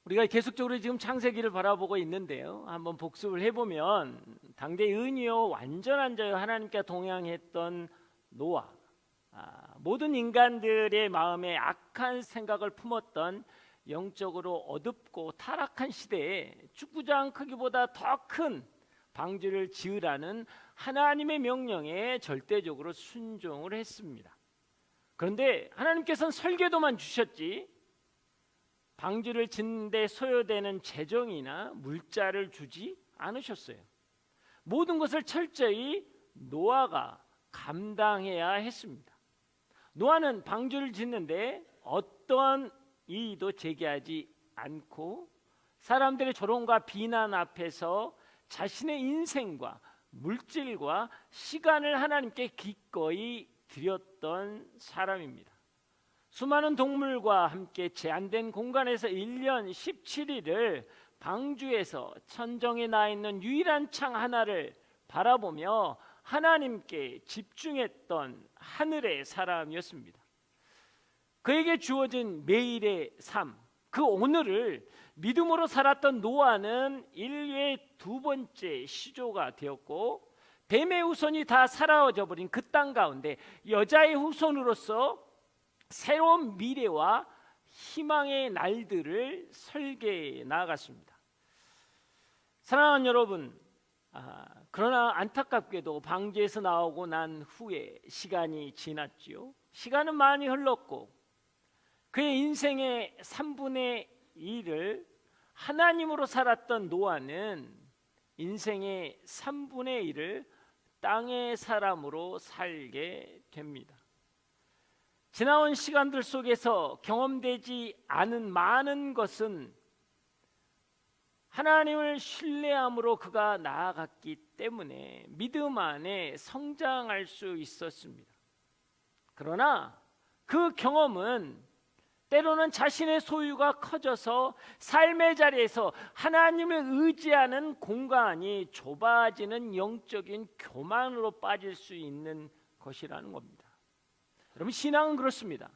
우리가 계속적으로 지금 창세기를 바라보고 있는데요. 한번 복습을 해보면 당대 은이요 완전한 자요 하나님께 동행했던 노아, 모든 인간들의 마음에 악한 생각을 품었던 영적으로 어둡고 타락한 시대에 축구장 크기보다 더 큰 방주를 지으라는 하나님의 명령에 절대적으로 순종을 했습니다. 그런데 하나님께서는 설계도만 주셨지 방주를 짓는데 소요되는 재정이나 물자를 주지 않으셨어요. 모든 것을 철저히 노아가 감당해야 했습니다. 노아는 방주를 짓는데 어떠한 이의도 제기하지 않고 사람들의 조롱과 비난 앞에서 자신의 인생과 물질과 시간을 하나님께 기꺼이 드렸던 사람입니다. 수많은 동물과 함께 제한된 공간에서 1년 17일을 방주에서 천정에 나 있는 유일한 창 하나를 바라보며 하나님께 집중했던 하늘의 사람이었습니다. 그에게 주어진 매일의 삶, 그 오늘을 믿음으로 살았던 노아는 인류의 두 번째 시조가 되었고, 뱀의 후손이 다 사라져 버린 그 땅 가운데 여자의 후손으로서 새로운 미래와 희망의 날들을 설계해 나아갔습니다. 사랑하는 여러분, 그러나 안타깝게도 방주에서 나오고 난 후에 시간이 지났지요. 시간은 많이 흘렀고 그의 인생의 3분의 1을 하나님으로 살았던 노아는 인생의 3분의 1을 땅의 사람으로 살게 됩니다. 지나온 시간들 속에서 경험되지 않은 많은 것은 하나님을 신뢰함으로 그가 나아갔기 때문에 믿음 안에 성장할 수 있었습니다. 그러나 그 경험은 때로는 자신의 소유가 커져서 삶의 자리에서 하나님을 의지하는 공간이 좁아지는 영적인 교만으로 빠질 수 있는 것이라는 겁니다. 여러분, 신앙은 그렇습니다.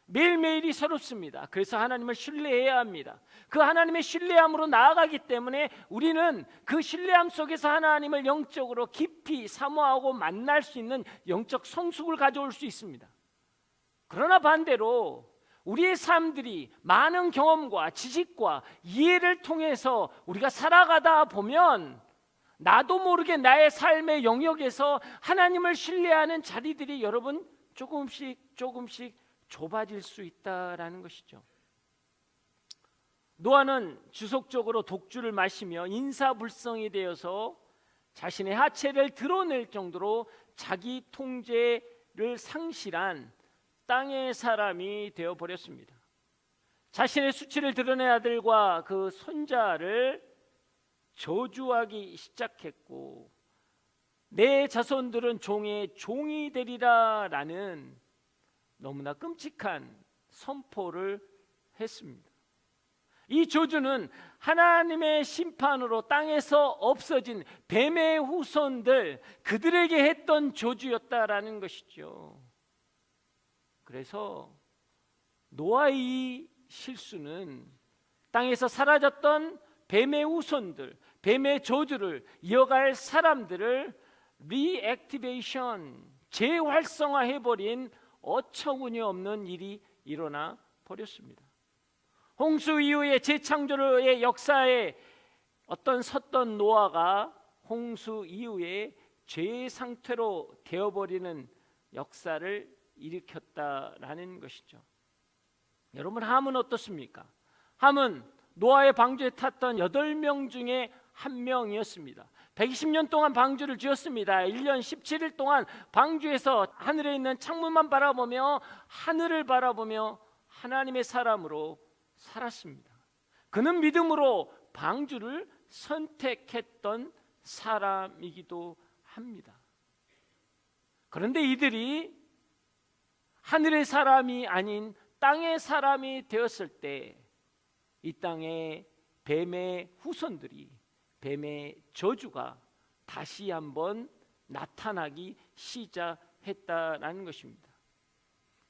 매일매일이 새롭습니다. 그래서 하나님을 신뢰해야 합니다. 그 하나님의 신뢰함으로 나아가기 때문에 우리는 그 신뢰함 속에서 하나님을 영적으로 깊이 사모하고 만날 수 있는 영적 성숙을 가져올 수 있습니다. 그러나 반대로 우리의 삶들이 많은 경험과 지식과 이해를 통해서 우리가 살아가다 보면 나도 모르게 나의 삶의 영역에서 하나님을 신뢰하는 자리들이 여러분 조금씩 좁아질 수 있다라는 것이죠. 노아는 지속적으로 독주를 마시며 인사불성이 되어서 자신의 하체를 드러낼 정도로 자기 통제를 상실한 땅의 사람이 되어버렸습니다. 자신의 수치를 드러낸 아들과 그 손자를 저주하기 시작했고, 내 자손들은 종의 종이 되리라 라는 너무나 끔찍한 선포를 했습니다. 이 저주는 하나님의 심판으로 땅에서 없어진 뱀의 후손들, 그들에게 했던 저주였다라는 것이죠. 그래서 노아의 실수는 땅에서 사라졌던 뱀의 후손들, 뱀의 저주를 이어갈 사람들을 리액티베이션, 재활성화해버린 어처구니 없는 일이 일어나 버렸습니다. 홍수 이후의 재창조의 역사에 섰던 노아가 홍수 이후에 죄의 상태로 되어버리는 역사를 일으켰다라는 것이죠. 여러분, 함은 어떻습니까? 함은 노아의 방주에 탔던 8명 중에 한 명이었습니다. 120년 동안 방주를 지었습니다. 1년 17일 동안 방주에서 하늘에 있는 창문만 바라보며 하늘을 바라보며 하나님의 사람으로 살았습니다. 그는 믿음으로 방주를 선택했던 사람이기도 합니다. 그런데 이들이 하늘의 사람이 아닌 땅의 사람이 되었을 때 이 땅에 뱀의 후손들이, 뱀의 저주가 다시 한번 나타나기 시작했다라는 것입니다.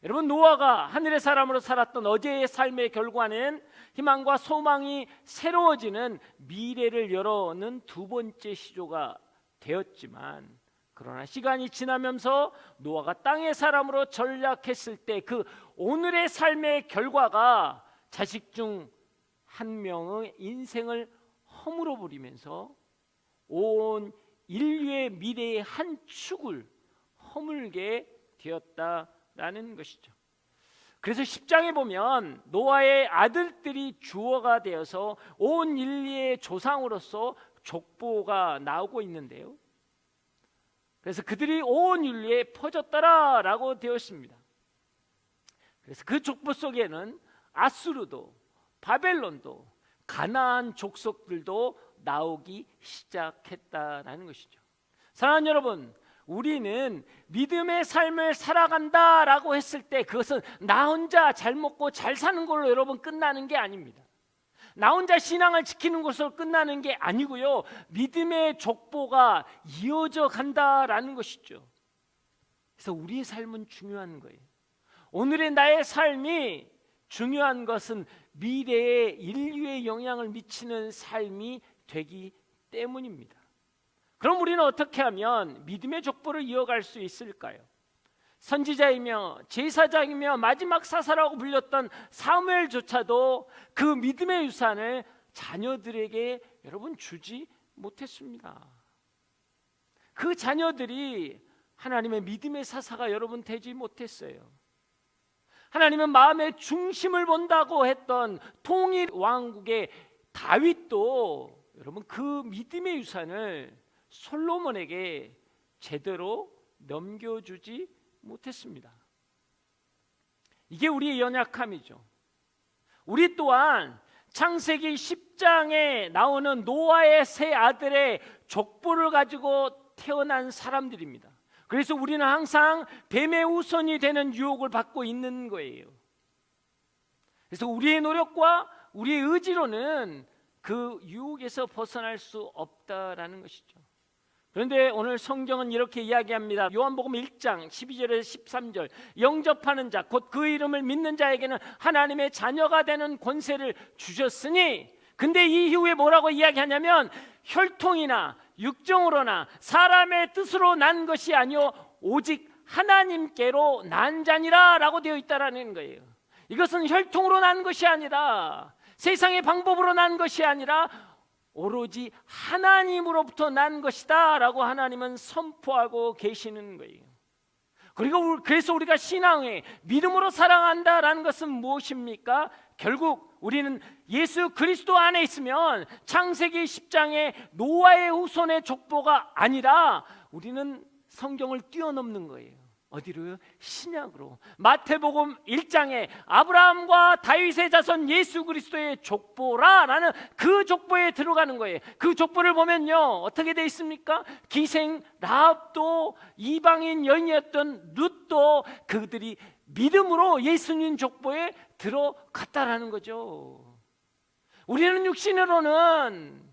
여러분, 노아가 하늘의 사람으로 살았던 어제의 삶의 결과는 희망과 소망이 새로워지는 미래를 열어놓는 두 번째 시조가 되었지만, 그러나 시간이 지나면서 노아가 땅의 사람으로 전락했을 때 그 오늘의 삶의 결과가 자식 중 한 명의 인생을 허물어 버리면서 온 인류의 미래의 한 축을 허물게 되었다라는 것이죠. 그래서 10장에 보면 노아의 아들들이 주어가 되어서 온 인류의 조상으로서 족보가 나오고 있는데요. 그래서 그들이 온 인류에 퍼졌더라라고 되었습니다. 그래서 그 족보 속에는 아수르도, 바벨론도, 가나안 족속들도 나오기 시작했다라는 것이죠. 사랑하는 여러분, 우리는 믿음의 삶을 살아간다라고 했을 때 그것은 나 혼자 잘 먹고 잘 사는 걸로 여러분 끝나는 게 아닙니다. 나 혼자 신앙을 지키는 것으로 끝나는 게 아니고요, 믿음의 족보가 이어져 간다라는 것이죠. 그래서 우리의 삶은 중요한 거예요. 오늘의 나의 삶이 중요한 것은 미래의 인류에 영향을 미치는 삶이 되기 때문입니다. 그럼 우리는 어떻게 하면 믿음의 족보를 이어갈 수 있을까요? 선지자이며 제사장이며 마지막 사사라고 불렸던 사무엘조차도 그 믿음의 유산을 자녀들에게 여러분 주지 못했습니다. 그 자녀들이 하나님의 믿음의 사사가 여러분 되지 못했어요. 하나님은 마음의 중심을 본다고 했던 통일 왕국의 다윗도 여러분 그 믿음의 유산을 솔로몬에게 제대로 넘겨주지 못했습니다. 이게 우리의 연약함이죠. 우리 또한 창세기 10장에 나오는 노아의 세 아들의 족보를 가지고 태어난 사람들입니다. 그래서 우리는 항상 뱀의 후손이 되는 유혹을 받고 있는 거예요. 그래서 우리의 노력과 우리의 의지로는 그 유혹에서 벗어날 수 없다라는 것이죠. 그런데 오늘 성경은 이렇게 이야기합니다. 요한복음 1장 12절에서 13절, 영접하는 자 곧 그 이름을 믿는 자에게는 하나님의 자녀가 되는 권세를 주셨으니, 근데 이후에 뭐라고 이야기하냐면 혈통이나 육정으로나 사람의 뜻으로 난 것이 아니요 오직 하나님께로 난 자니라 라고 되어 있다라는 거예요. 이것은 혈통으로 난 것이 아니라 세상의 방법으로 난 것이 아니라 오로지 하나님으로부터 난 것이다 라고 하나님은 선포하고 계시는 거예요. 그리고 그래서 우리가 신앙의 믿음으로 살아간다라는 것은 무엇입니까? 결국 우리는 예수 그리스도 안에 있으면 창세기 10장의 노아의 후손의 족보가 아니라 우리는 성경을 뛰어넘는 거예요. 어디로요? 신약으로. 마태복음 1장에 아브라함과 다윗의 자손 예수 그리스도의 족보라라는 그 족보에 들어가는 거예요. 그 족보를 보면요 어떻게 돼 있습니까? 기생 라합도 이방인 여인이었던 룻도 그들이 믿음으로 예수님 족보에 들어갔다라는 거죠. 우리는 육신으로는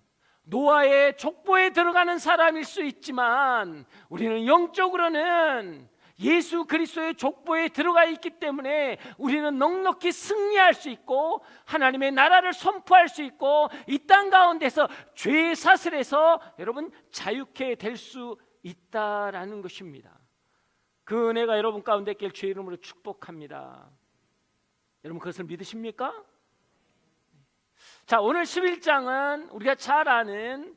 노아의 족보에 들어가는 사람일 수 있지만 우리는 영적으로는 예수 그리스도의 족보에 들어가 있기 때문에 우리는 넉넉히 승리할 수 있고 하나님의 나라를 선포할 수 있고 이 땅 가운데서 죄의 사슬에서 여러분 자유케 될 수 있다라는 것입니다. 그 은혜가 여러분 가운데 있길 주의 이름으로 축복합니다. 여러분 그것을 믿으십니까? 자, 오늘 11장은 우리가 잘 아는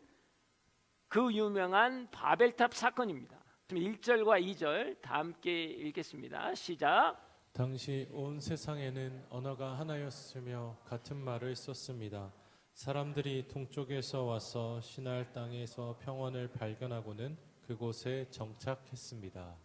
그 유명한 바벨탑 사건입니다. 1절과 2절 다 함께 읽겠습니다. 시작. 당시 온 세상에는 언어가 하나였으며 같은 말을 썼습니다. 사람들이 동쪽에서 와서 시날 땅에서 평원을 발견하고는 그곳에 정착했습니다.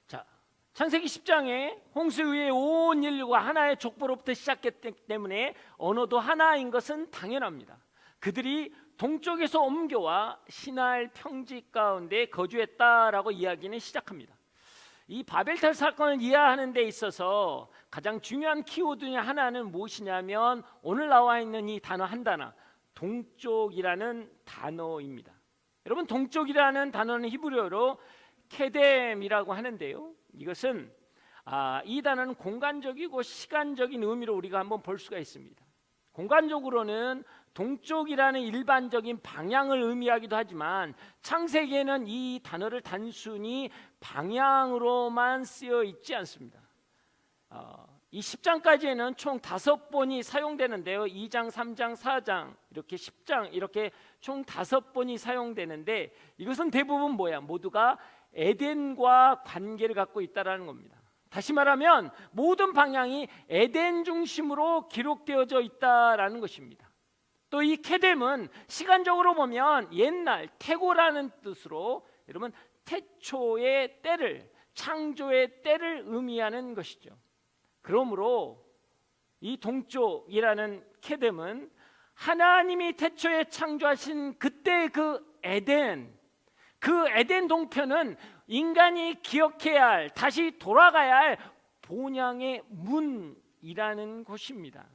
자, 창세기 10장에 홍수 위에 온 인류가 하나의 족보로부터 시작했기 때문에 언어도 하나인 것은 당연합니다. 그들이 동쪽에서 옮겨와 시날 평지 가운데 거주했다라고 이야기는 시작합니다. 이 바벨탑 사건을 이해하는 데 있어서 가장 중요한 키워드 중에 하나는 무엇이냐면 오늘 나와 있는 이 단어 한 단어, 동쪽이라는 단어입니다. 여러분 동쪽이라는 단어는 히브리어로 케뎀이라고 하는데요, 이것은 이 단어는 공간적이고 시간적인 의미로 우리가 한번 볼 수가 있습니다. 공간적으로는 동쪽이라는 일반적인 방향을 의미하기도 하지만 창세기에는 이 단어를 단순히 방향으로만 쓰여 있지 않습니다. 이 10장까지에는 총 5번이 사용되는데요. 2장, 3장, 4장, 이렇게 10장 이렇게 총 5번이 사용되는데 이것은 대부분 모두가 에덴과 관계를 갖고 있다는 겁니다. 다시 말하면 모든 방향이 에덴 중심으로 기록되어져 있다라는 것입니다. 또 이 케뎀은 시간적으로 보면 옛날 태고라는 뜻으로 여러분 태초의 때를, 창조의 때를 의미하는 것이죠. 그러므로 이 동쪽이라는 케뎀은 하나님이 태초에 창조하신 그때 그 에덴 동편은 인간이 기억해야 할, 다시 돌아가야 할 본향의 문이라는 곳입니다.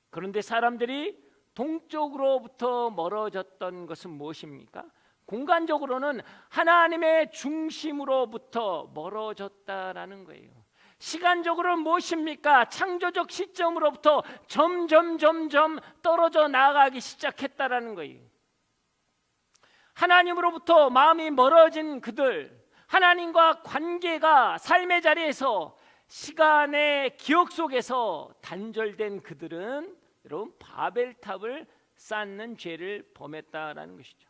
그런데 사람들이 동쪽으로부터 멀어졌던 것은 무엇입니까? 공간적으로는 하나님의 중심으로부터 멀어졌다라는 거예요. 시간적으로는 무엇입니까? 창조적 시점으로부터 점점 떨어져 나아가기 시작했다라는 거예요. 하나님으로부터 마음이 멀어진 그들, 하나님과 관계가 삶의 자리에서 시간의 기억 속에서 단절된 그들은 여러분 바벨탑을 쌓는 죄를 범했다라는 것이죠.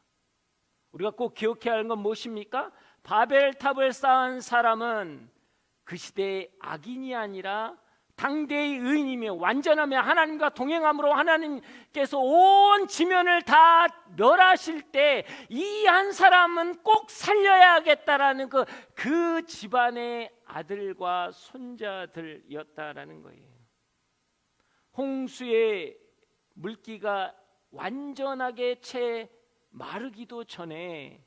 우리가 꼭 기억해야 하는 건 무엇입니까? 바벨탑을 쌓은 사람은 그 시대의 악인이 아니라 당대의 의인이며 완전하며 하나님과 동행함으로 하나님께서 온 지면을 다 멸하실 때 이 한 사람은 꼭 살려야겠다라는 그 집안의 아들과 손자들이었다라는 거예요. 홍수의 물기가 완전하게 채 마르기도 전에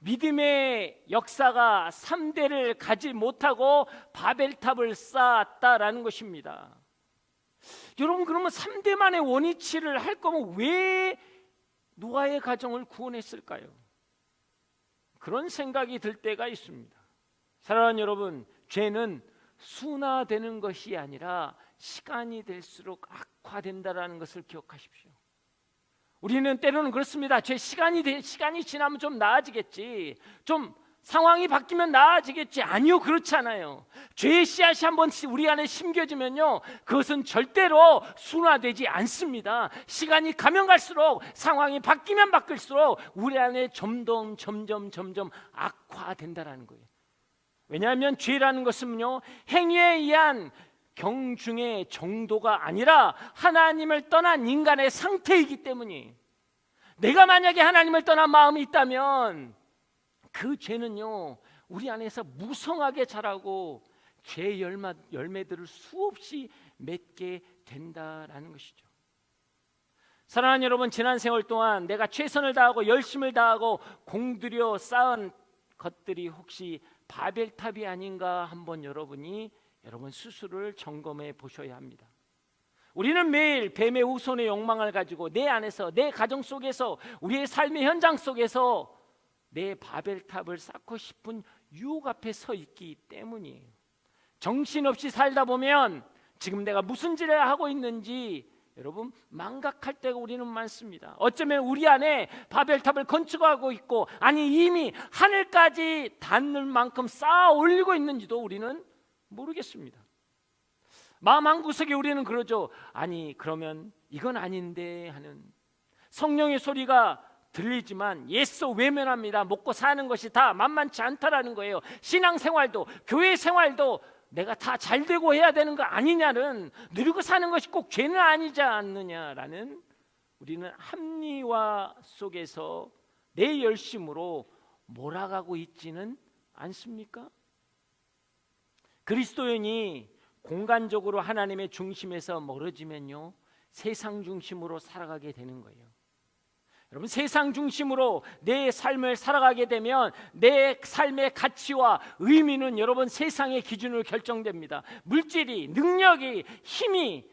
믿음의 역사가 3대를 가지 못하고 바벨탑을 쌓았다라는 것입니다. 여러분, 그러면 3대 만에 원위치를 할 거면 왜 노아의 가정을 구원했을까요? 그런 생각이 들 때가 있습니다. 사랑하는 여러분, 죄는 순화되는 것이 아니라 시간이 될수록 악화된다라는 것을 기억하십시오. 우리는 때로는 그렇습니다. 시간이 지나면 좀 나아지겠지, 좀 상황이 바뀌면 나아지겠지. 아니요, 그렇지 않아요. 죄의 씨앗이 한번 우리 안에 심겨지면요, 그것은 절대로 순화되지 않습니다. 시간이 가면 갈수록, 상황이 바뀌면 바뀔수록 우리 안에 점점 악화된다라는 거예요. 왜냐하면 죄라는 것은요, 행위에 의한 경중의 정도가 아니라 하나님을 떠난 인간의 상태이기 때문이에요. 내가 만약에 하나님을 떠난 마음이 있다면 그 죄는요, 우리 안에서 무성하게 자라고 죄의 열매들을 수없이 맺게 된다라는 것이죠. 사랑하는 여러분, 지난 세월 동안 내가 최선을 다하고 열심을 다하고 공들여 쌓은 것들이 혹시 바벨탑이 아닌가 한번 여러분 스스로를 점검해 보셔야 합니다. 우리는 매일 뱀의 우선의 욕망을 가지고 내 안에서, 내 가정 속에서, 우리의 삶의 현장 속에서 내 바벨탑을 쌓고 싶은 유혹 앞에 서 있기 때문이에요. 정신없이 살다 보면 지금 내가 무슨 짓을 하고 있는지 여러분 망각할 때가 우리는 많습니다. 어쩌면 우리 안에 바벨탑을 건축하고 있고, 아니 이미 하늘까지 닿는 만큼 쌓아 올리고 있는지도 우리는 모르겠습니다. 마음 한구석에 우리는 그러죠. 아니 그러면 이건 아닌데 하는 성령의 소리가 들리지만 예수 외면합니다. 먹고 사는 것이 다 만만치 않다라는 거예요. 신앙생활도, 교회 생활도 내가 다 잘되고 해야 되는 거 아니냐는, 누리고 사는 것이 꼭 죄는 아니지 않느냐라는 우리는 합리화 속에서 내 열심으로 몰아가고 있지는 않습니까? 그리스도인이 공간적으로 하나님의 중심에서 멀어지면요, 세상 중심으로 살아가게 되는 거예요. 여러분, 세상 중심으로 내 삶을 살아가게 되면 내 삶의 가치와 의미는 여러분 세상의 기준으로 결정됩니다. 물질이, 능력이, 힘이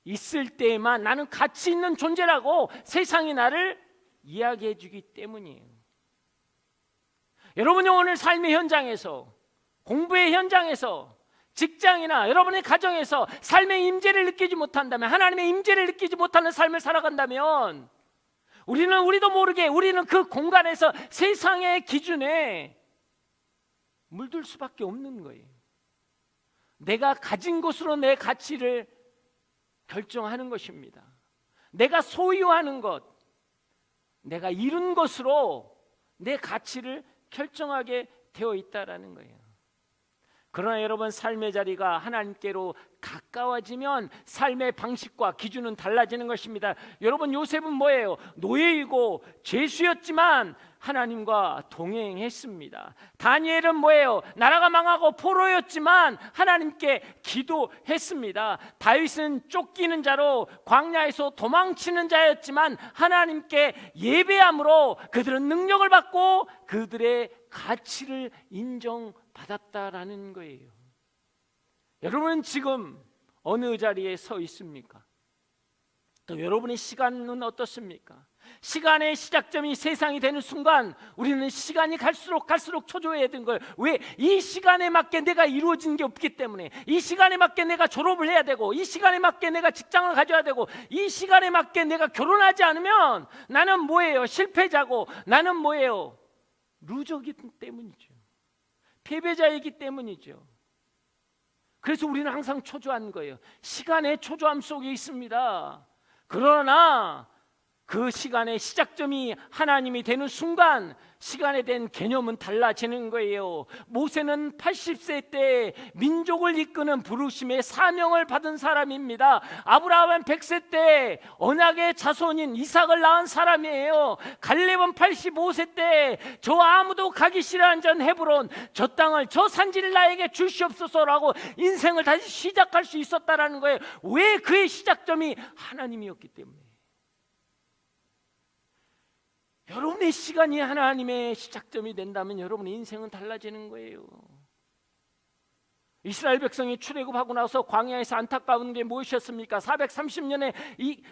있을 때에만 나는 가치 있는 존재라고 세상이 나를 이야기해 주기 때문이에요. 여러분이 오늘 삶의 현장에서, 공부의 현장에서, 직장이나 여러분의 가정에서 삶의 임재를 느끼지 못한다면, 하나님의 임재를 느끼지 못하는 삶을 살아간다면 우리도 모르게 우리는 그 공간에서 세상의 기준에 물들 수밖에 없는 거예요. 내가 가진 것으로 내 가치를 결정하는 것입니다. 내가 소유하는 것, 내가 이룬 것으로 내 가치를 결정하게 되어 있다라는 거예요. 그러나 여러분, 삶의 자리가 하나님께로 가까워지면 삶의 방식과 기준은 달라지는 것입니다. 여러분, 요셉은 뭐예요? 노예이고 죄수였지만 하나님과 동행했습니다. 다니엘은 뭐예요? 나라가 망하고 포로였지만 하나님께 기도했습니다. 다윗은 쫓기는 자로 광야에서 도망치는 자였지만 하나님께 예배함으로 그들은 능력을 받고 그들의 가치를 인정받았다라는 거예요. 여러분은 지금 어느 자리에 서 있습니까? 또 여러분의 시간은 어떻습니까? 시간의 시작점이 세상이 되는 순간 우리는 시간이 갈수록 초조해야 되는 거예요. 왜? 이 시간에 맞게 내가 이루어진 게 없기 때문에, 이 시간에 맞게 내가 졸업을 해야 되고, 이 시간에 맞게 내가 직장을 가져야 되고, 이 시간에 맞게 내가 결혼하지 않으면 나는 뭐예요? 실패자고, 나는 뭐예요? 루저이기 때문이죠. 패배자이기 때문이죠. 그래서 우리는 항상 초조한 거예요. 시간의 초조함 속에 있습니다. 그러나 그 시간의 시작점이 하나님이 되는 순간 시간에 대한 개념은 달라지는 거예요. 모세는 80세 때 민족을 이끄는 부르심의 사명을 받은 사람입니다. 아브라함은 100세 때 언약의 자손인 이삭을 낳은 사람이에요. 갈렙은 85세 때 저 아무도 가기 싫어하는 전 헤브론, 저 땅을, 저 산지를 나에게 주시옵소서라고 인생을 다시 시작할 수 있었다라는 거예요. 왜? 그의 시작점이 하나님이었기 때문에. 여러분의 시간이 하나님의 시작점이 된다면 여러분의 인생은 달라지는 거예요. 이스라엘 백성이 출애굽하고 나서 광야에서 안타까운 게 무엇이었습니까? 430년의 이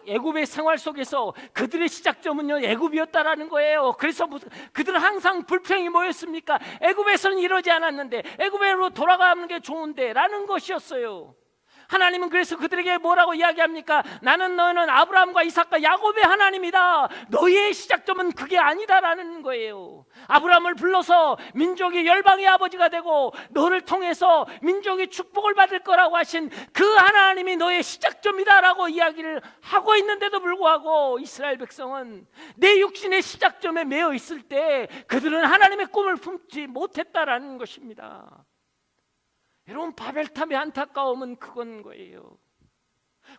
애굽의 생활 속에서 그들의 시작점은요, 애굽이었다라는 거예요. 그래서 그들은 항상 불평이 뭐였습니까? 애굽에서는 이러지 않았는데, 애굽으로 돌아가는 게 좋은데 라는 것이었어요. 하나님은 그래서 그들에게 뭐라고 이야기합니까? 나는 너는 아브라함과 이삭과 야곱의 하나님이다. 너희의 시작점은 그게 아니다라는 거예요. 아브라함을 불러서 민족이 열방의 아버지가 되고 너를 통해서 민족이 축복을 받을 거라고 하신 그 하나님이 너의 시작점이다라고 이야기를 하고 있는데도 불구하고 이스라엘 백성은 내 육신의 시작점에 매여 있을 때 그들은 하나님의 꿈을 품지 못했다라는 것입니다. 여러분, 바벨탑의 안타까움은 그건 거예요.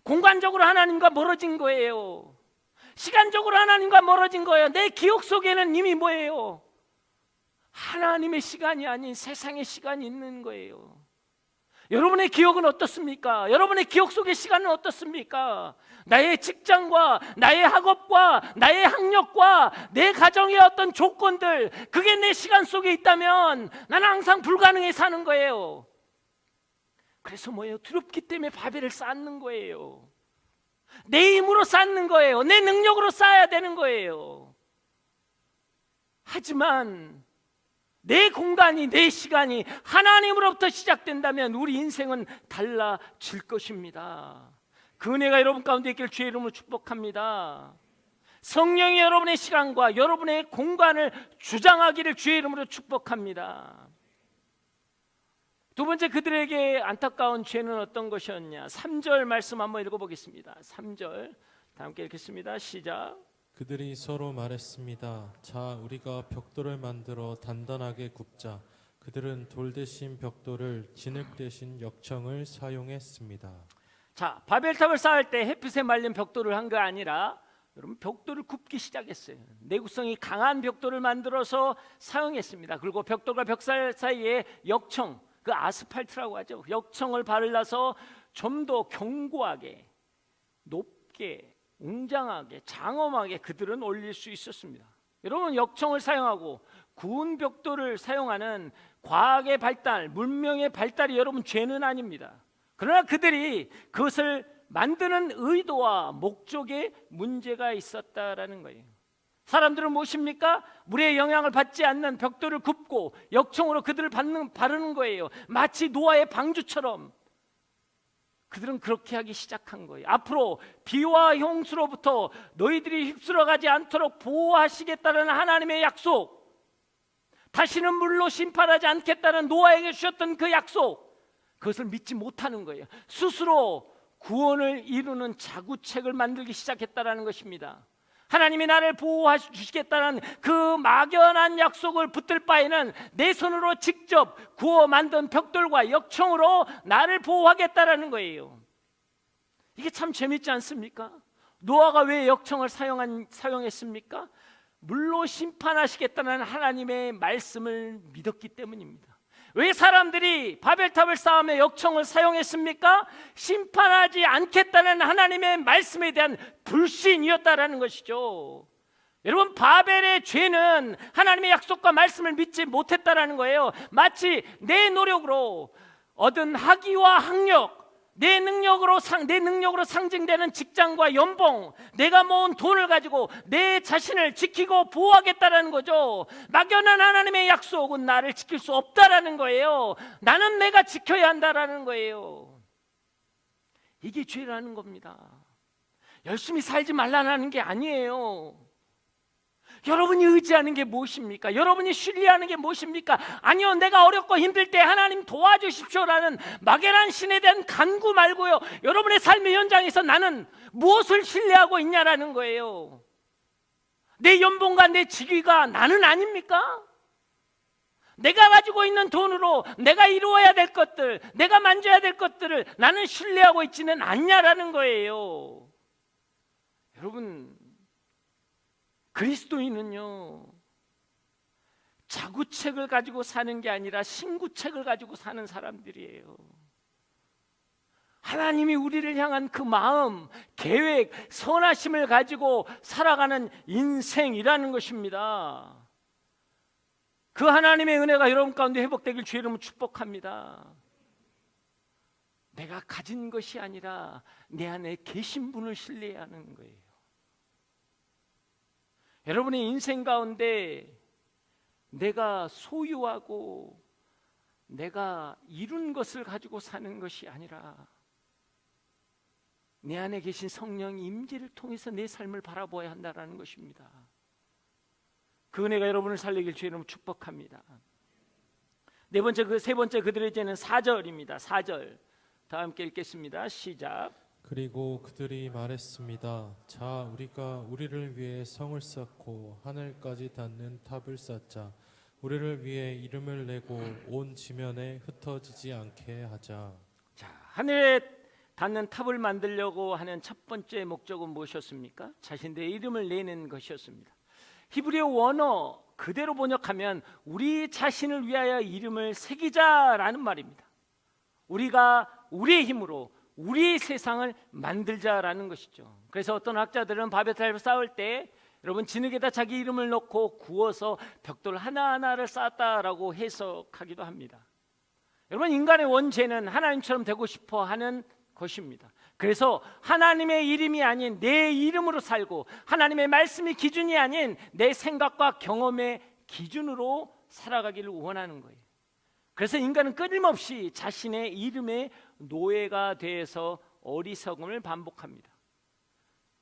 공간적으로 하나님과 멀어진 거예요. 시간적으로 하나님과 멀어진 거예요. 내 기억 속에는 이미 뭐예요? 하나님의 시간이 아닌 세상의 시간이 있는 거예요. 여러분의 기억은 어떻습니까? 여러분의 기억 속의 시간은 어떻습니까? 나의 직장과 나의 학업과 나의 학력과 내 가정의 어떤 조건들, 그게 내 시간 속에 있다면 나는 항상 불가능해 사는 거예요. 그래서 뭐예요? 두렵기 때문에 바벨을 쌓는 거예요. 내 힘으로 쌓는 거예요. 내 능력으로 쌓아야 되는 거예요. 하지만 내 공간이, 내 시간이 하나님으로부터 시작된다면 우리 인생은 달라질 것입니다. 그 은혜가 여러분 가운데 있길 주의 이름으로 축복합니다. 성령이 여러분의 시간과 여러분의 공간을 주장하기를 주의 이름으로 축복합니다. 두 번째, 그들에게 안타까운 죄는 어떤 것이었냐? 3절 말씀 한번 읽어보겠습니다. 3절 다 함께 읽겠습니다. 시작. 그들이 서로 말했습니다. 자, 우리가 벽돌을 만들어 단단하게 굽자. 그들은 돌 대신 벽돌을, 진흙 대신 역청을 사용했습니다. 자, 바벨탑을 쌓을 때 햇빛에 말린 벽돌을 한 게 아니라 여러분, 벽돌을 굽기 시작했어요. 내구성이 강한 벽돌을 만들어서 사용했습니다. 그리고 벽돌과 벽살 사이에 역청, 그 아스팔트라고 하죠. 역청을 발라서 좀 더 견고하게, 높게, 웅장하게, 장엄하게 그들은 올릴 수 있었습니다. 여러분, 역청을 사용하고 구운 벽돌을 사용하는 과학의 발달, 문명의 발달이 여러분 죄는 아닙니다. 그러나 그들이 그것을 만드는 의도와 목적에 문제가 있었다라는 거예요. 사람들은 무엇입니까? 물의 영향을 받지 않는 벽돌을 굽고 역청으로 그들을 바르는 거예요. 마치 노아의 방주처럼 그들은 그렇게 하기 시작한 거예요. 앞으로 비와 홍수로부터 너희들이 휩쓸어가지 않도록 보호하시겠다는 하나님의 약속, 다시는 물로 심판하지 않겠다는 노아에게 주셨던 그 약속, 그것을 믿지 못하는 거예요. 스스로 구원을 이루는 자구책을 만들기 시작했다는 것입니다. 하나님이 나를 보호해 주시겠다는 그 막연한 약속을 붙들 바에는 내 손으로 직접 구워 만든 벽돌과 역청으로 나를 보호하겠다는 거예요. 이게 참 재밌지 않습니까? 노아가 왜 역청을 사용했습니까? 물로 심판하시겠다는 하나님의 말씀을 믿었기 때문입니다. 왜 사람들이 바벨탑을 쌓으며 역청을 사용했습니까? 심판하지 않겠다는 하나님의 말씀에 대한 불신이었다라는 것이죠. 여러분, 바벨의 죄는 하나님의 약속과 말씀을 믿지 못했다라는 거예요. 마치 내 노력으로 얻은 학위와 학력, 내 능력으로 상징되는 직장과 연봉, 내가 모은 돈을 가지고 내 자신을 지키고 보호하겠다라는 거죠. 막연한 하나님의 약속은 나를 지킬 수 없다라는 거예요. 나는 내가 지켜야 한다라는 거예요. 이게 죄라는 겁니다. 열심히 살지 말라는 게 아니에요. 여러분이 의지하는 게 무엇입니까? 여러분이 신뢰하는 게 무엇입니까? 아니요, 내가 어렵고 힘들 때 하나님 도와주십시오라는 막연한 신에 대한 간구 말고요, 여러분의 삶의 현장에서 나는 무엇을 신뢰하고 있냐라는 거예요. 내 연봉과 내 직위가 나는 아닙니까? 내가 가지고 있는 돈으로 내가 이루어야 될 것들, 내가 만져야 될 것들을 나는 신뢰하고 있지는 않냐라는 거예요. 여러분, 그리스도인은요, 자구책을 가지고 사는 게 아니라 신구책을 가지고 사는 사람들이에요. 하나님이 우리를 향한 그 마음, 계획, 선하심을 가지고 살아가는 인생이라는 것입니다. 그 하나님의 은혜가 여러분 가운데 회복되길 주의 이름으로 축복합니다. 내가 가진 것이 아니라 내 안에 계신 분을 신뢰해야 하는 거예요. 여러분의 인생 가운데 내가 소유하고 내가 이룬 것을 가지고 사는 것이 아니라 내 안에 계신 성령의 임재를 통해서 내 삶을 바라보아야 한다는 것입니다. 그 은혜가 여러분을 살리길 주의 이름으로 축복합니다. 세 번째 그들의 죄는 4절입니다. 4절 다 함께 읽겠습니다. 시작. 그리고 그들이 말했습니다. 자, 우리가 우리를 위해 성을 쌓고 하늘까지 닿는 탑을 쌓자. 우리를 위해 이름을 내고 온 지면에 흩어지지 않게 하자. 자, 하늘에 닿는 탑을 만들려고 하는 첫 번째 목적은 무엇이었습니까? 자신들의 이름을 내는 것이었습니다. 히브리어 원어 그대로 번역하면 우리 자신을 위하여 이름을 새기자라는 말입니다. 우리가 우리의 힘으로 우리의 세상을 만들자라는 것이죠. 그래서 어떤 학자들은 바벨탑을 쌓을 때 여러분 진흙에다 자기 이름을 넣고 구워서 벽돌 하나하나를 쌓았다라고 해석하기도 합니다. 여러분, 인간의 원죄는 하나님처럼 되고 싶어 하는 것입니다. 그래서 하나님의 이름이 아닌 내 이름으로 살고 하나님의 말씀이 기준이 아닌 내 생각과 경험의 기준으로 살아가기를 원하는 거예요. 그래서 인간은 끊임없이 자신의 이름의 노예가 돼서 어리석음을 반복합니다.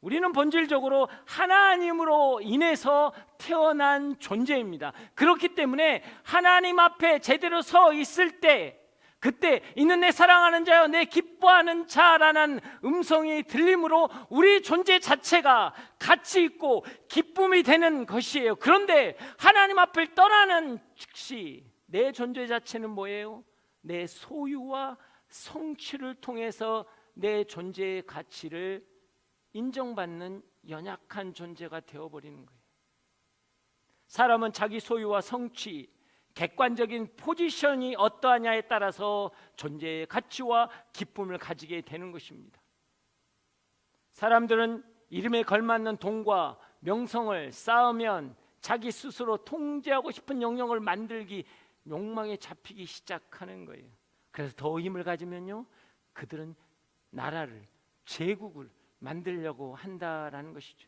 우리는 본질적으로 하나님으로 인해서 태어난 존재입니다. 그렇기 때문에 하나님 앞에 제대로 서 있을 때 그때 있는 내 사랑하는 자여 내 기뻐하는 자라는 음성이 들림으로 우리 존재 자체가 가치 있고 기쁨이 되는 것이에요. 그런데 하나님 앞을 떠나는 즉시 내 존재 자체는 뭐예요? 내 소유와 성취를 통해서 내 존재의 가치를 인정받는 연약한 존재가 되어버리는 거예요. 사람은 자기 소유와 성취, 객관적인 포지션이 어떠하냐에 따라서 존재의 가치와 기쁨을 가지게 되는 것입니다. 사람들은 이름에 걸맞는 돈과 명성을 쌓으면 자기 스스로 통제하고 싶은 영역을 만들기 욕망에 잡히기 시작하는 거예요. 그래서 더 힘을 가지면요, 그들은 나라를, 제국을 만들려고 한다라는 것이죠.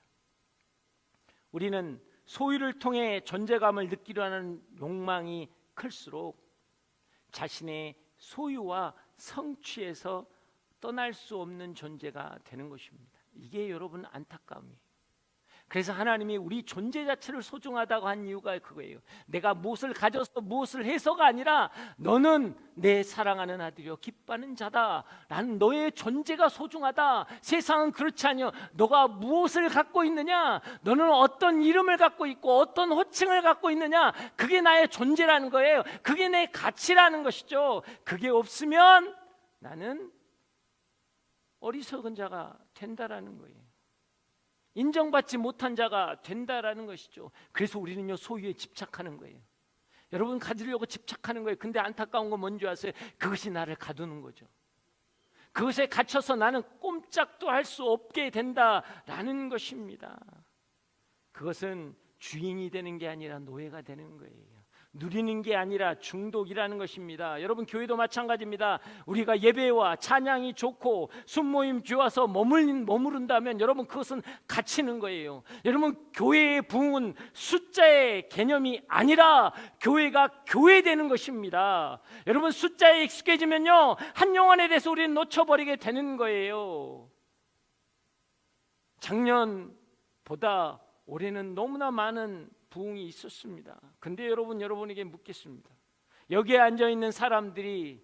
우리는 소유를 통해 존재감을 느끼려 하는 욕망이 클수록 자신의 소유와 성취에서 떠날 수 없는 존재가 되는 것입니다. 이게 여러분 안타까움이에요. 그래서 하나님이 우리 존재 자체를 소중하다고 한 이유가 그거예요. 내가 무엇을 가져서 무엇을 해서가 아니라 너는 내 사랑하는 아들이요 기뻐하는 자다 라는 너의 존재가 소중하다. 세상은 그렇지 않요. 너가 무엇을 갖고 있느냐, 너는 어떤 이름을 갖고 있고 어떤 호칭을 갖고 있느냐, 그게 나의 존재라는 거예요. 그게 내 가치라는 것이죠. 그게 없으면 나는 어리석은 자가 된다라는 거예요. 인정받지 못한 자가 된다라는 것이죠. 그래서 우리는요 소유에 집착하는 거예요. 여러분 가지려고 집착하는 거예요. 근데 안타까운 건 뭔지 아세요? 그것이 나를 가두는 거죠. 그것에 갇혀서 나는 꼼짝도 할 수 없게 된다라는 것입니다. 그것은 주인이 되는 게 아니라 노예가 되는 거예요. 누리는 게 아니라 중독이라는 것입니다. 여러분 교회도 마찬가지입니다. 우리가 예배와 찬양이 좋고 순모임 좋아서 머무른다면 여러분 그것은 갇히는 거예요. 여러분 교회의 부흥은 숫자의 개념이 아니라 교회가 교회되는 것입니다. 여러분 숫자에 익숙해지면요 한 영혼에 대해서 우리는 놓쳐버리게 되는 거예요. 작년보다 올해는 너무나 많은 부흥이 있었습니다. 근데 여러분에게 묻겠습니다. 여기에 앉아있는 사람들이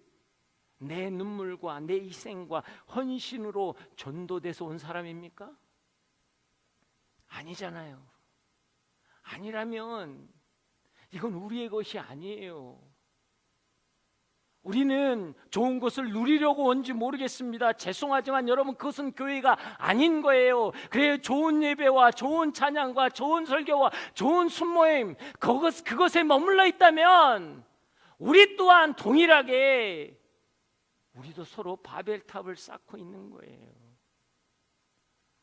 내 눈물과 내 희생과 헌신으로 전도돼서 온 사람입니까? 아니잖아요. 아니라면 이건 우리의 것이 아니에요. 우리는 좋은 것을 누리려고 온지 모르겠습니다. 죄송하지만 여러분 그것은 교회가 아닌 거예요. 그래요. 좋은 예배와 좋은 찬양과 좋은 설교와 좋은 순모임 그것에 머물러 있다면 우리 또한 동일하게 우리도 서로 바벨탑을 쌓고 있는 거예요.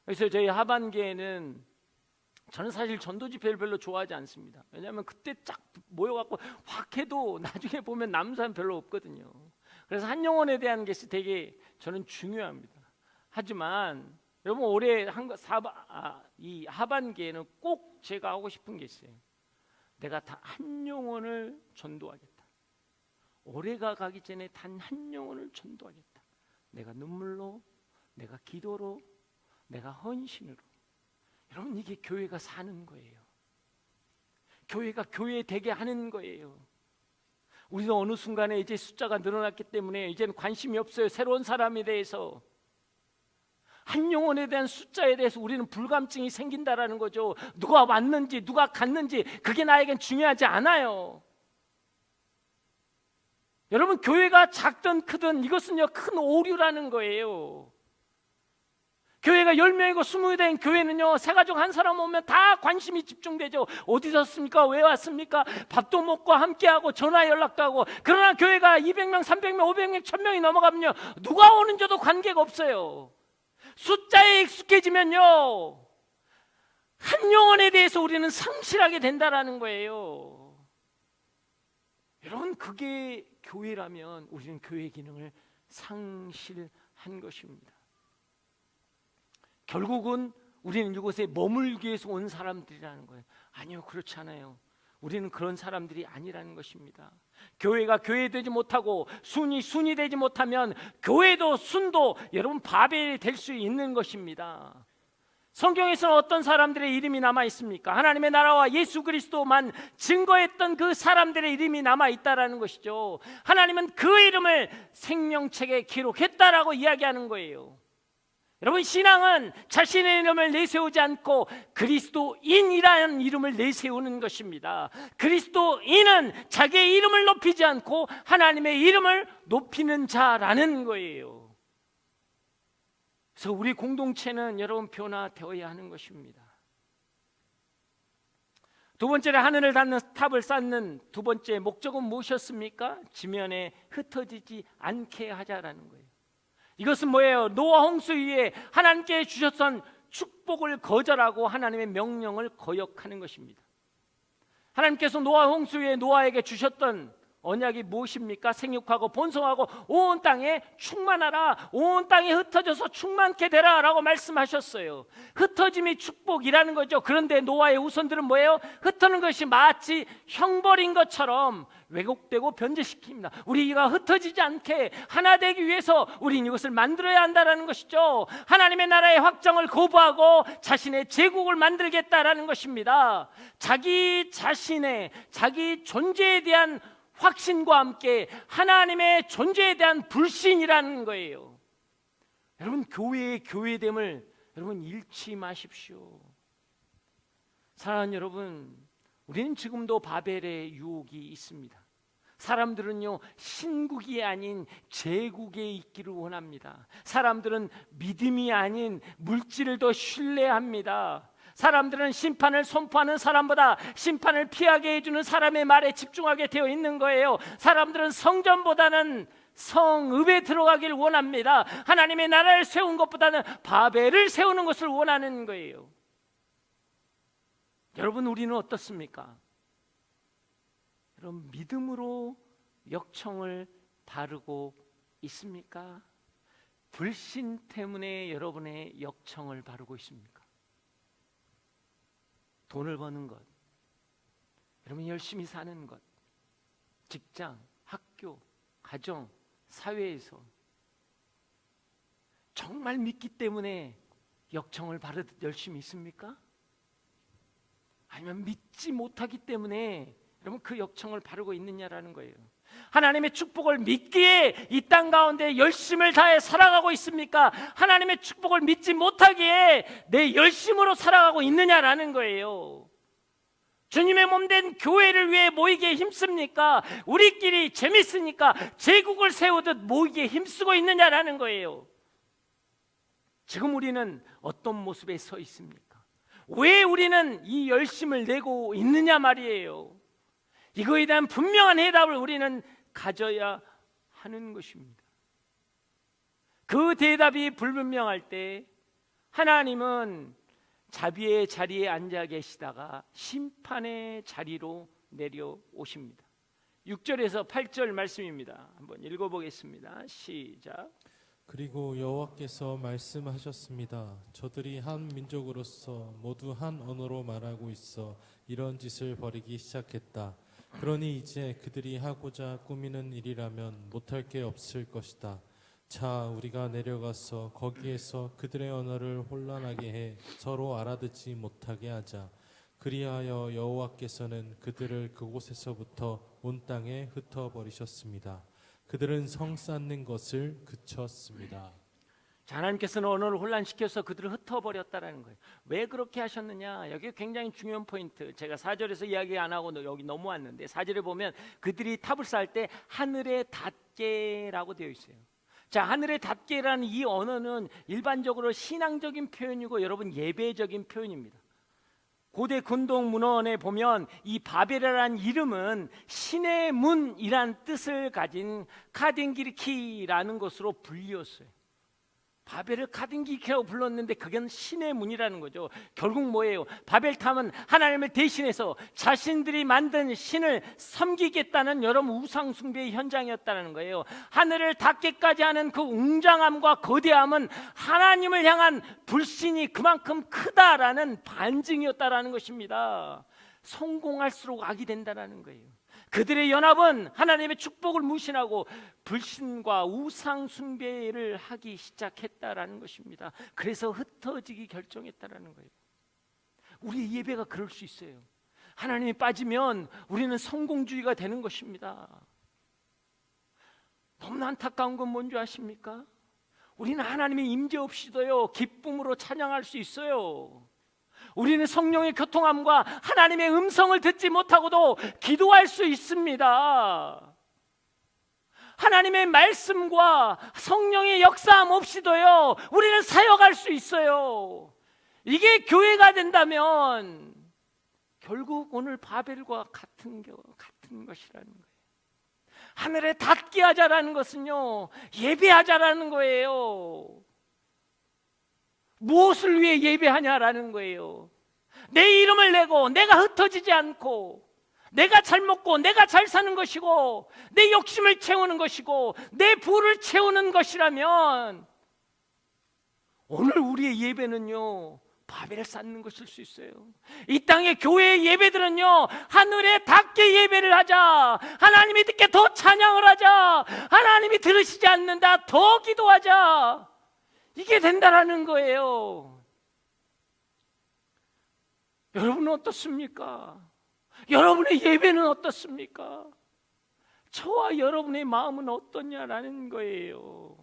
그래서 저희 하반기에는 저는 사실 전도 집회를 별로 좋아하지 않습니다. 왜냐하면 그때 쫙 모여갖고 확 해도 나중에 보면 남는 사람 별로 없거든요. 그래서 한 영혼에 대한 것이 되게 저는 중요합니다. 하지만 여러분 올해 이 하반기에는 꼭 제가 하고 싶은 게 있어요. 내가 다 한 영혼을 전도하겠다. 올해가 가기 전에 단 한 영혼을 전도하겠다. 내가 눈물로, 내가 기도로, 내가 헌신으로. 여러분 이게 교회가 사는 거예요. 교회가 교회 되게 하는 거예요. 우리도 어느 순간에 이제 숫자가 늘어났기 때문에 이제는 관심이 없어요. 새로운 사람에 대해서. 한 영혼에 대한 숫자에 대해서 우리는 불감증이 생긴다라는 거죠. 누가 왔는지 누가 갔는지 그게 나에겐 중요하지 않아요. 여러분 교회가 작든 크든 이것은요 큰 오류라는 거예요. 교회가 10명이고 20명이 된 교회는요 새가족 한 사람 오면 다 관심이 집중되죠. 어디 섰습니까? 왜 왔습니까? 밥도 먹고 함께하고 전화 연락도 하고. 그러나 교회가 200명, 300명, 500명, 1000명이 넘어가면요 누가 오는지도 관계가 없어요. 숫자에 익숙해지면요 한 영혼에 대해서 우리는 상실하게 된다라는 거예요. 여러분 그게 교회라면 우리는 교회 기능을 상실한 것입니다. 결국은 우리는 이곳에 머물기 위해서 온 사람들이라는 거예요. 아니요, 그렇지 않아요. 우리는 그런 사람들이 아니라는 것입니다. 교회가 교회되지 못하고 순이 되지 못하면 교회도 순도 여러분 바벨이 될 수 있는 것입니다. 성경에서는 어떤 사람들의 이름이 남아 있습니까? 하나님의 나라와 예수 그리스도만 증거했던 그 사람들의 이름이 남아 있다라는 것이죠. 하나님은 그 이름을 생명책에 기록했다라고 이야기하는 거예요. 여러분 신앙은 자신의 이름을 내세우지 않고 그리스도인이라는 이름을 내세우는 것입니다. 그리스도인은 자기의 이름을 높이지 않고 하나님의 이름을 높이는 자라는 거예요. 그래서 우리 공동체는 여러분 변화되어야 하는 것입니다. 두 번째로 하늘을 닿는 탑을 쌓는 두 번째 목적은 무엇이었습니까? 지면에 흩어지지 않게 하자라는 거예요. 이것은 뭐예요? 노아 홍수 위에 하나님께 주셨던 축복을 거절하고 하나님의 명령을 거역하는 것입니다. 하나님께서 노아 홍수 위에 노아에게 주셨던 언약이 무엇입니까? 생육하고 번성하고 온 땅에 충만하라, 온 땅에 흩어져서 충만케 되라 라고 말씀하셨어요. 흩어짐이 축복이라는 거죠. 그런데 노아의 후손들은 뭐예요? 흩어는 것이 마치 형벌인 것처럼 왜곡되고 변질시킵니다. 우리가 흩어지지 않게 하나 되기 위해서 우리는 이것을 만들어야 한다는 것이죠. 하나님의 나라의 확정을 거부하고 자신의 제국을 만들겠다라는 것입니다. 자기 자신의, 자기 존재에 대한 확신과 함께 하나님의 존재에 대한 불신이라는 거예요. 여러분, 교회의 교회됨을 여러분 잃지 마십시오. 사랑하는 여러분, 우리는 지금도 바벨의 유혹이 있습니다. 사람들은요, 신국이 아닌 제국에 있기를 원합니다. 사람들은 믿음이 아닌 물질을 더 신뢰합니다. 사람들은 심판을 선포하는 사람보다 심판을 피하게 해주는 사람의 말에 집중하게 되어 있는 거예요. 사람들은 성전보다는 성읍에 들어가길 원합니다. 하나님의 나라를 세운 것보다는 바벨을 세우는 것을 원하는 거예요. 여러분, 우리는 어떻습니까? 여러분, 믿음으로 역청을 바르고 있습니까? 불신 때문에 여러분의 역청을 바르고 있습니까? 돈을 버는 것, 여러분 열심히 사는 것, 직장, 학교, 가정, 사회에서 정말 믿기 때문에 역청을 바르듯 열심히 있습니까? 아니면 믿지 못하기 때문에 여러분 그 역청을 바르고 있느냐라는 거예요. 하나님의 축복을 믿기에 이 땅 가운데 열심을 다해 살아가고 있습니까? 하나님의 축복을 믿지 못하기에 내 열심으로 살아가고 있느냐라는 거예요. 주님의 몸된 교회를 위해 모이기에 힘씁니까? 우리끼리 재밌으니까 제국을 세우듯 모이기에 힘쓰고 있느냐라는 거예요. 지금 우리는 어떤 모습에 서 있습니까? 왜 우리는 이 열심을 내고 있느냐 말이에요. 이거에 대한 분명한 해답을 우리는 가져야 하는 것입니다. 그 대답이 불분명할 때 하나님은 자비의 자리에 앉아 계시다가 심판의 자리로 내려오십니다. 6절에서 8절 말씀입니다. 한번 읽어보겠습니다. 시작. 그리고 여호와께서 말씀하셨습니다. 저들이 한 민족으로서 모두 한 언어로 말하고 있어 이런 짓을 벌이기 시작했다. 그러니 이제 그들이 하고자 꾸미는 일이라면 못할 게 없을 것이다. 자, 우리가 내려가서 거기에서 그들의 언어를 혼란하게 해 서로 알아듣지 못하게 하자. 그리하여 여호와께서는 그들을 그곳에서부터 온 땅에 흩어버리셨습니다. 그들은 성 쌓는 것을 그쳤습니다. 자, 하나님께서는 언어를 혼란시켜서 그들을 흩어버렸다라는 거예요. 왜 그렇게 하셨느냐? 여기 굉장히 중요한 포인트. 제가 4절에서 이야기 안 하고 여기 넘어왔는데 4절에 보면 그들이 탑을 쌓을 때 하늘에 닿게라고 되어 있어요. 자, 하늘에 닿게라는 이 언어는 일반적으로 신앙적인 표현이고 여러분 예배적인 표현입니다. 고대 근동 문헌에 보면 이 바벨이라는 이름은 신의 문이란 뜻을 가진 카딘기르키라는 것으로 불리었어요. 바벨을 카딘기르키라고 불렀는데 그건 신의 문이라는 거죠. 결국 뭐예요? 바벨탑은 하나님을 대신해서 자신들이 만든 신을 섬기겠다는 여러분 우상 숭배의 현장이었다는 거예요. 하늘을 닿게까지 하는 그 웅장함과 거대함은 하나님을 향한 불신이 그만큼 크다라는 반증이었다라는 것입니다. 성공할수록 악이 된다는 거예요. 그들의 연합은 하나님의 축복을 무신하고 불신과 우상 숭배를 하기 시작했다라는 것입니다. 그래서 흩어지기 결정했다라는 거예요. 우리 예배가 그럴 수 있어요. 하나님이 빠지면 우리는 성공주의가 되는 것입니다. 너무나 안타까운 건 뭔지 아십니까? 우리는 하나님의 임재 없이도요 기쁨으로 찬양할 수 있어요. 우리는 성령의 교통함과 하나님의 음성을 듣지 못하고도 기도할 수 있습니다. 하나님의 말씀과 성령의 역사함 없이도요 우리는 사역할 수 있어요. 이게 교회가 된다면 결국 오늘 바벨과 같은 것이라는 거예요. 하늘에 닿게 하자라는 것은요 예배하자라는 거예요. 무엇을 위해 예배하냐라는 거예요. 내 이름을 내고 내가 흩어지지 않고 내가 잘 먹고 내가 잘 사는 것이고 내 욕심을 채우는 것이고 내 부를 채우는 것이라면 오늘 우리의 예배는요 바벨을 쌓는 것일 수 있어요. 이 땅의 교회의 예배들은요 하늘에 닿게 예배를 하자, 하나님이 듣게 더 찬양을 하자, 하나님이 들으시지 않는다 더 기도하자, 이게 된다라는 거예요. 여러분은 어떻습니까? 여러분의 예배는 어떻습니까? 저와 여러분의 마음은 어떠냐라는 거예요.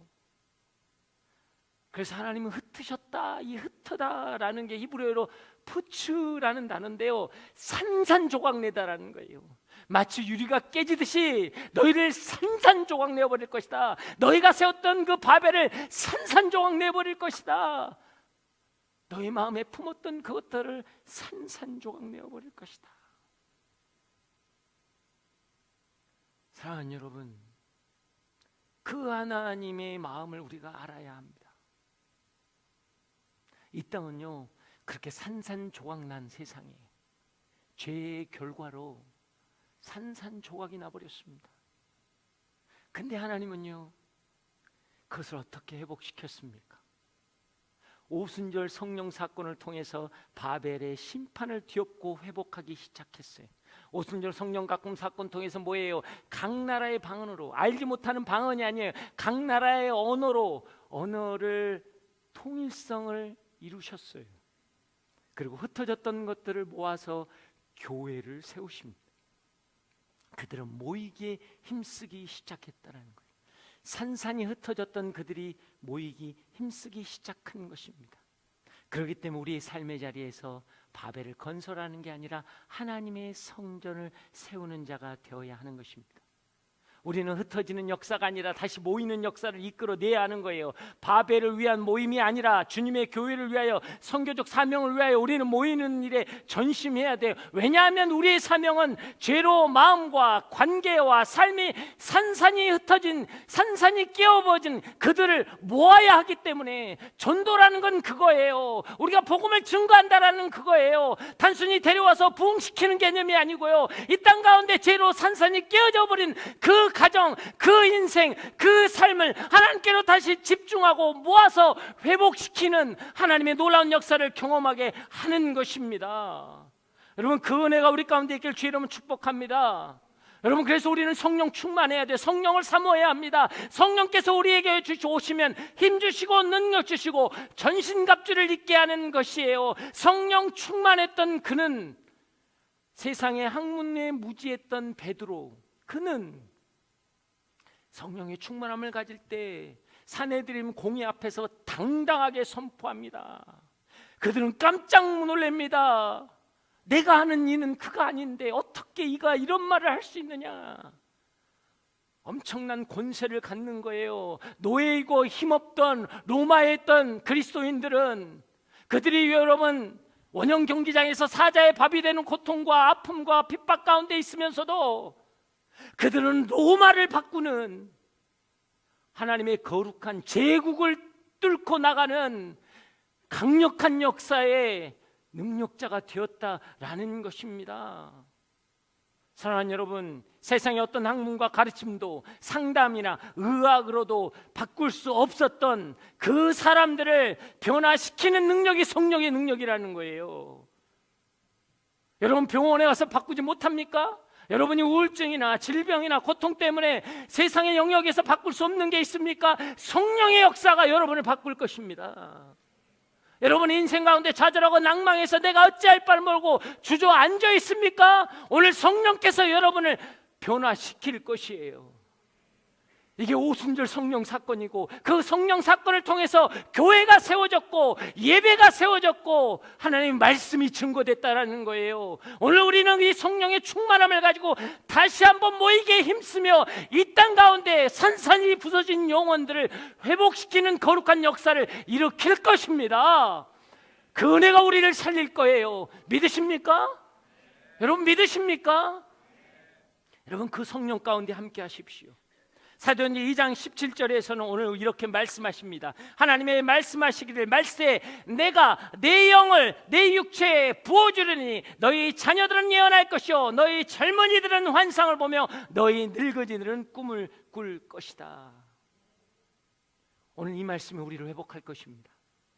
그래서 하나님은 흩으셨다, 이 흩어다라는 게 히브리어로 푸츠라는 단어인데요 산산조각내다라는 거예요. 마치 유리가 깨지듯이 너희를 산산조각 내어버릴 것이다. 너희가 세웠던 그 바벨을 산산조각 내버릴 것이다. 너희 마음에 품었던 그것들을 산산조각 내어버릴 것이다. 사랑하는 여러분, 그 하나님의 마음을 우리가 알아야 합니다. 이 땅은요 그렇게 산산조각난 세상에 죄의 결과로 산산조각이 나버렸습니다. 근데 하나님은요 그것을 어떻게 회복시켰습니까? 오순절 성령 사건을 통해서 바벨의 심판을 뒤엎고 회복하기 시작했어요. 오순절 성령 가끔 사건 통해서 뭐예요? 각 나라의 방언으로, 알지 못하는 방언이 아니에요. 각 나라의 언어로 언어를 통일성을 이루셨어요. 그리고 흩어졌던 것들을 모아서 교회를 세우십니다. 그들은 모이기에 힘쓰기 시작했다는 거예요. 산산이 흩어졌던 그들이 모이기 힘쓰기 시작한 것입니다. 그렇기 때문에 우리의 삶의 자리에서 바벨을 건설하는 게 아니라 하나님의 성전을 세우는 자가 되어야 하는 것입니다. 우리는 흩어지는 역사가 아니라 다시 모이는 역사를 이끌어내야 하는 거예요. 바벨을 위한 모임이 아니라 주님의 교회를 위하여, 선교적 사명을 위하여 우리는 모이는 일에 전심해야 돼요. 왜냐하면 우리의 사명은 죄로 마음과 관계와 삶이 산산이 흩어진, 산산이 깨어버진 그들을 모아야 하기 때문에 전도라는 건 그거예요. 우리가 복음을 증거한다라는 그거예요. 단순히 데려와서 부흥시키는 개념이 아니고요, 이 땅 가운데 죄로 산산이 깨어져 버린 그 가정, 그 인생, 그 삶을 하나님께로 다시 집중하고 모아서 회복시키는 하나님의 놀라운 역사를 경험하게 하는 것입니다. 여러분, 그 은혜가 우리 가운데 있길 주의 이름으로 축복합니다. 여러분, 그래서 우리는 성령 충만해야 돼요. 성령을 사모해야 합니다. 성령께서 우리에게 오시면 힘 주시고 능력 주시고 전신갑주를 입게 하는 것이에요. 성령 충만했던 그는, 세상의 학문에 무지했던 베드로, 그는 성령의 충만함을 가질 때 사내들임 공의 앞에서 당당하게 선포합니다. 그들은 깜짝 놀랍니다. 내가 아는 이는 그가 아닌데 어떻게 이가 이런 말을 할 수 있느냐. 엄청난 권세를 갖는 거예요. 노예이고 힘없던 로마에 있던 그리스도인들은, 그들이 여러분 원형 경기장에서 사자의 밥이 되는 고통과 아픔과 핍박 가운데 있으면서도 그들은 로마를 바꾸는 하나님의 거룩한 제국을 뚫고 나가는 강력한 역사의 능력자가 되었다라는 것입니다. 사랑하는 여러분, 세상의 어떤 학문과 가르침도 상담이나 의학으로도 바꿀 수 없었던 그 사람들을 변화시키는 능력이 성령의 능력이라는 거예요. 여러분, 병원에 가서 바꾸지 못합니까? 여러분이 우울증이나 질병이나 고통 때문에 세상의 영역에서 바꿀 수 없는 게 있습니까? 성령의 역사가 여러분을 바꿀 것입니다. 여러분 인생 가운데 좌절하고 낭망해서 내가 어찌할 바를 모르고 주저앉아 있습니까? 오늘 성령께서 여러분을 변화시킬 것이에요. 이게 오순절 성령 사건이고, 그 성령 사건을 통해서 교회가 세워졌고 예배가 세워졌고 하나님의 말씀이 증거됐다라는 거예요. 오늘 우리는 이 성령의 충만함을 가지고 다시 한번 모이게 힘쓰며 이 땅 가운데 산산이 부서진 영혼들을 회복시키는 거룩한 역사를 일으킬 것입니다. 그 은혜가 우리를 살릴 거예요. 믿으십니까? 여러분 믿으십니까? 여러분, 그 성령 가운데 함께 하십시오. 사도행전 2장 17절에서는 오늘 이렇게 말씀하십니다. 하나님의 말씀하시기를 말세 내가 내 영을 내 육체에 부어주려니 너희 자녀들은 예언할 것이요 너희 젊은이들은 환상을 보며 너희 늙은이들은 꿈을 꿀 것이다. 오늘 이 말씀이 우리를 회복할 것입니다.